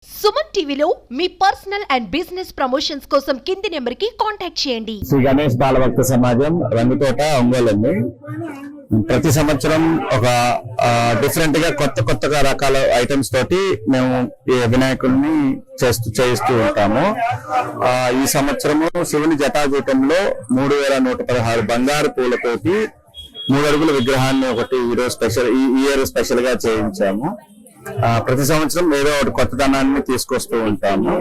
సుమన్ టీవీలో మీ personal and business promotions కోసం కింది నెంబర్కి కాంటాక్ట్ చేయండి. శ్రీ గణేష్ బాలభక్త సమాజం రంగుతోట ఒంగోలు అండి. ప్రతి సంవత్సరం ఒక డిఫరెంట్ గా కొత్త రకాల ఐటమ్స్ తోటి మేము ఈ వినాయకుడిని చేయిస్తూ ఉంటాము. ఈ సంవత్సరము శివుని జటాజూటంలో 3116 బంగారు పూలతోటి 3 అడుగుల విగ్రహాన్ని ఒకటి ఈ ఇయర్ స్పెషల్ గా చేయించాము. ప్రతి సంవత్సరం ఏదో ఒకటి కొత్తదనాన్ని తీసుకొస్తూ ఉంటాము.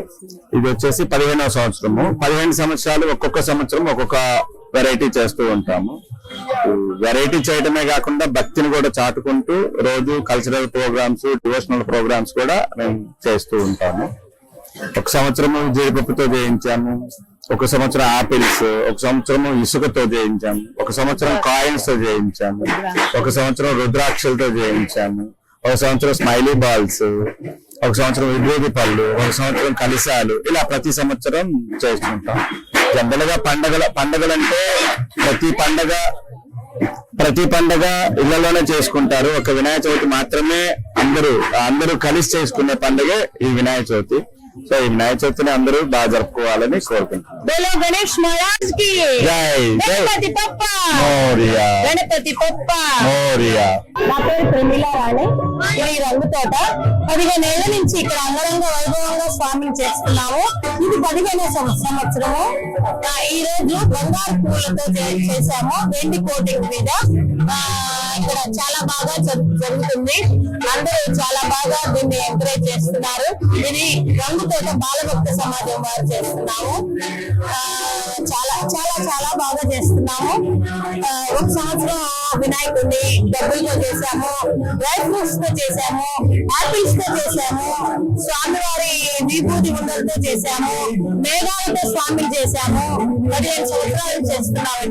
ఇది వచ్చేసి 15వ సంవత్సరము. 15 సంవత్సరాలు ఒక్కొక్క సంవత్సరం ఒక్కొక్క వెరైటీ చేస్తూ ఉంటాము. వెరైటీ చేయడమే కాకుండా భక్తిని కూడా చాటుకుంటూ రోజు కల్చరల్ ప్రోగ్రామ్స్, డివోషనల్ ప్రోగ్రామ్స్ కూడా మేము చేస్తూ ఉంటాము. ఒక సంవత్సరము జీడిపప్పుతో చేయించాము, ఒక సంవత్సరం ఆపిల్స్, ఒక సంవత్సరం ఇసుకతో చేయించాము, ఒక సంవత్సరం కాయిన్స్ తో చేయించాము, ఒక సంవత్సరం రుద్రాక్షలతో చేయించాము, ఒక సంవత్సరం స్మైలీ బాల్స్, ఒక సంవత్సరం విభూది పళ్ళు, ఒక సంవత్సరం కలిశాలు. ఇలా ప్రతి సంవత్సరం చేస్తుంటాం. జనరల్ గా పండగలంటే ప్రతి పండగ ఇళ్లలోనే చేసుకుంటారు. ఒక వినాయక చవితి మాత్రమే అందరూ కలిసి చేసుకునే పండుగే ఈ వినాయక చవితి. సో ఈ వినాయక చవితిని అందరూ బాగా జరుపుకోవాలని కోరుకుంటున్నాం. గణేష్ మహారాజ్ కి జై గణపతి బప్ప మోరియా. గణపతి బప్ప మోరియా. నా పేరు ప్రమీలా రాణి. ఇది రంగుతోట. 15 ఏళ్ల నుంచి ఇక్కడ అంగరంగ వైభవంగా స్వామిని చేస్తున్నాము. ఇది 15వ సంవత్సరము. ఈ రోజు బంగారు పూలతో చేశాము, వెండి కోటింగ్ మీద. ఇక్కడ చాలా బాగా జరుగుతుంది. అందరూ చాలా బాగా దీన్ని ఎంకరేజ్ చేస్తున్నారు. ఇది రంగుతోట బాలభక్త సమాజం వారు చేస్తున్నాము. చాలా చాలా చాలా బాగా చేస్తున్నాము. ఒక సంవత్సరం వినాయకుడిని డబ్బులతో చేశాము, డ్రై ఫ్రూట్స్ తో చేశాము, ఆపిల్స్ తో చేశాము, స్వామివారి విభూతి ఉండలతో చేశాము, మేఘాలతో స్వామిని చేశాము. 15 సంవత్సరాలు చేస్తున్నాము.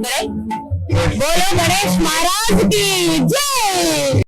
ఇక్కడ బోలో గణేష్ మహారాజ్ కి జై.